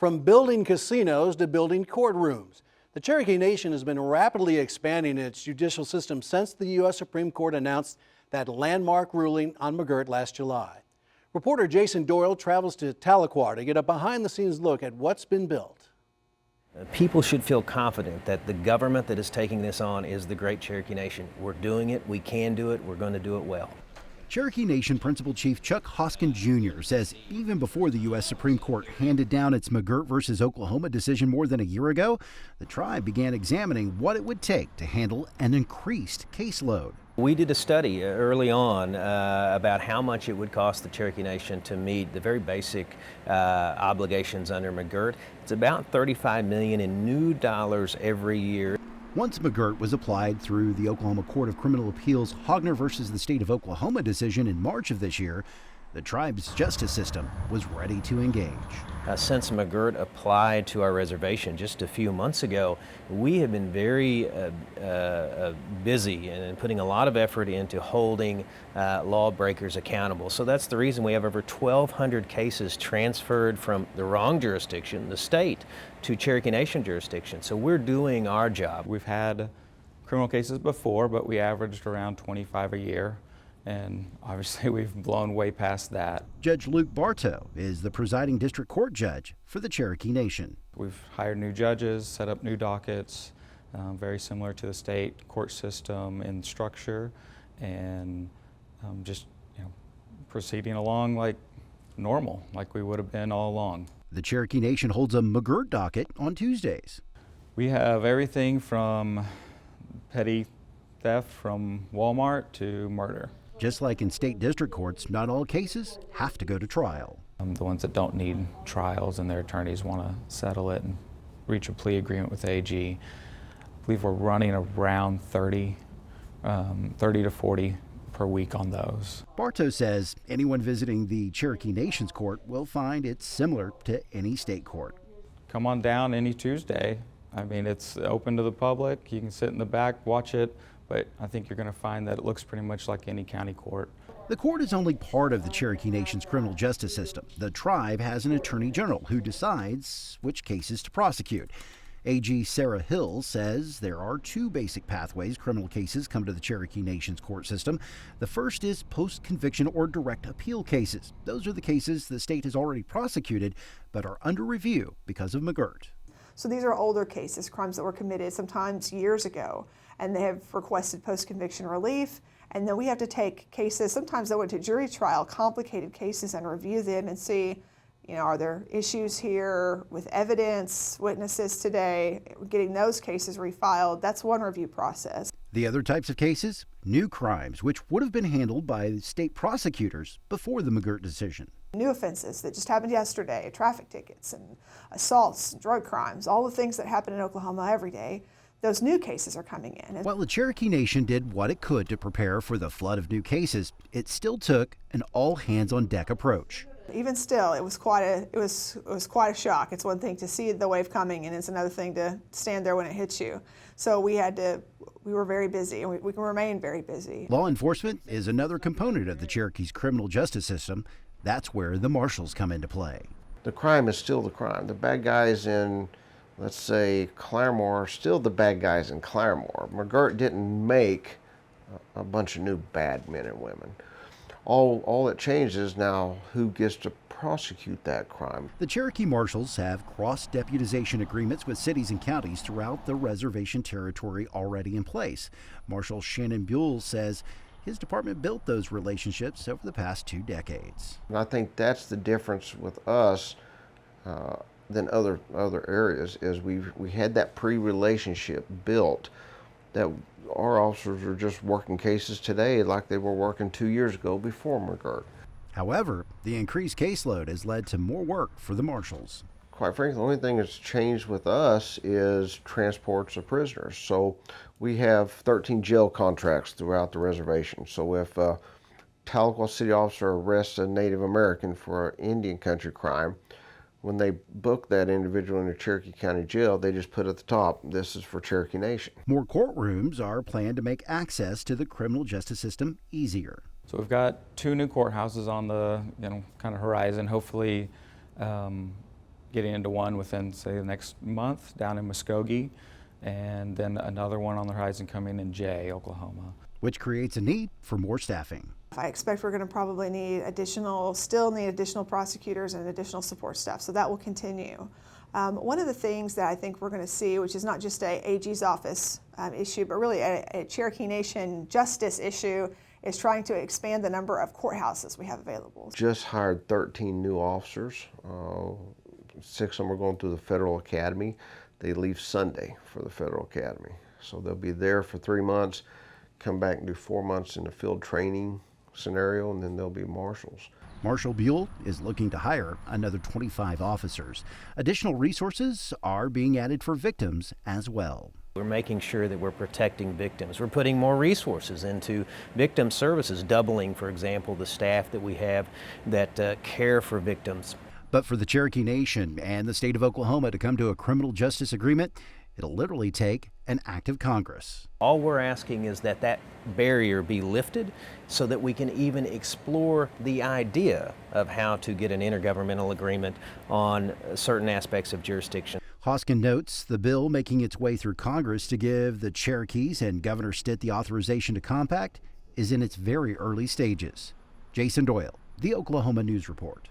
From building casinos to building courtrooms, the Cherokee Nation has been rapidly expanding its judicial system since the U.S. Supreme Court announced that landmark ruling on McGirt last July. Reporter Jason Doyle travels to Tahlequah to get a behind-the-scenes look at what's been built. People should feel confident that the government that is taking this on is the great Cherokee Nation. We're doing it, we can do it, we're going to do it well. Cherokee Nation Principal Chief Chuck Hoskin Jr. says even before the U.S. Supreme Court handed down its McGirt versus Oklahoma decision more than a year ago, the tribe began examining what it would take to handle an increased caseload. We did a study early on about how much it would cost the Cherokee Nation to meet the very basic obligations under McGirt. It's about $35 million in new dollars every year. Once McGirt was applied through the Oklahoma Court of Criminal Appeals Hogner versus the State of Oklahoma decision in March of this year, the tribe's justice system was ready to engage. Since McGirt applied to our reservation just a few months ago, we have been very busy and putting a lot of effort into holding lawbreakers accountable. So that's the reason we have over 1,200 cases transferred from the wrong jurisdiction, the state, to Cherokee Nation jurisdiction. So we're doing our job. We've had criminal cases before, but we averaged around 25 a year. And obviously we've blown way past that. Judge Luke Bartow is the presiding district court judge for the Cherokee Nation. We've hired new judges, set up new dockets, very similar to the state court system in structure, and just proceeding along like normal, like we would have been all along. The Cherokee Nation holds a McGirt docket on Tuesdays. We have everything from petty theft from Walmart to murder. Just like in state district courts, not all cases have to go to trial. The ones that don't need trials and their attorneys want to settle it and reach a plea agreement with AG, I believe we're running around 30 to 40 per week on those. Bartow says anyone visiting the Cherokee Nation's court will find it's similar to any state court. Come on down any Tuesday. I mean, it's open to the public. You can sit in the back, watch it. But I think you're going to find that it looks pretty much like any county court. The court is only part of the Cherokee Nation's criminal justice system. The tribe has an attorney general who decides which cases to prosecute. AG Sarah Hill says there are two basic pathways criminal cases come to the Cherokee Nation's court system. The first is post-conviction or direct appeal cases. Those are the cases the state has already prosecuted but are under review because of McGirt. So these are older cases, crimes that were committed sometimes years ago, and they have requested post-conviction relief. And then we have to take cases, sometimes they went to jury trial, complicated cases, and review them and see, are there issues here with evidence, witnesses today, getting those cases refiled. That's one review process. The other types of cases, new crimes, which would have been handled by state prosecutors before the McGirt decision. New offenses that just happened yesterday, traffic tickets and assaults, drug crimes, all the things that happen in Oklahoma every day, those new cases are coming in. While the Cherokee Nation did what it could to prepare for the flood of new cases, it still took an all-hands-on-deck approach. Even still, it was quite a shock. It's one thing to see the wave coming, and it's another thing to stand there when it hits you. So we were very busy, and we can remain very busy. Law enforcement is another component of the Cherokee's criminal justice system. That's where the marshals come into play. The crime is still the crime. The bad guys in, let's say, Claremore are still the bad guys in Claremore. McGirt didn't make a bunch of new bad men and women. All that changes is now who gets to prosecute that crime. The Cherokee Marshals have cross-deputization agreements with cities and counties throughout the reservation territory already in place. Marshal Shannon Buell says his department built those relationships over the past 2 decades. And I think that's the difference with us than other areas, is we had that pre-relationship built, that our officers are just working cases today like they were working 2 years ago before McGirt. However, the increased caseload has led to more work for the marshals. Quite frankly, the only thing that's changed with us is transports of prisoners. So we have 13 jail contracts throughout the reservation. So if a Tahlequah city officer arrests a Native American for an Indian country crime, when they book that individual in a Cherokee County jail, they just put at the top, "This is for Cherokee Nation." More courtrooms are planned to make access to the criminal justice system easier. So we've got 2 new courthouses on the kind of horizon. Hopefully, getting into one within, say, the next month down in Muskogee, and then another one on the horizon coming in Jay, Oklahoma. Which creates a need for more staffing. I expect we're going to probably still need additional prosecutors and additional support staff, so that will continue. One of the things that I think we're going to see, which is not just a AG's office issue, but really a Cherokee Nation justice issue, is trying to expand the number of courthouses we have available. Just hired 13 new officers. 6 of them are going through the Federal Academy. They leave Sunday for the Federal Academy. So they'll be there for 3 months, come back and do 4 months in the field training scenario, and then they'll be marshals. Marshal Buell is looking to hire another 25 officers. Additional resources are being added for victims as well. We're making sure that we're protecting victims. We're putting more resources into victim services, doubling, for example, the staff that we have that care for victims. But for the Cherokee Nation and the state of Oklahoma to come to a criminal justice agreement, it'll literally take an act of Congress. All we're asking is that that barrier be lifted so that we can even explore the idea of how to get an intergovernmental agreement on certain aspects of jurisdiction. Hoskin notes the bill making its way through Congress to give the Cherokees and Governor Stitt the authorization to compact is in its very early stages. Jason Doyle, the Oklahoma News Report.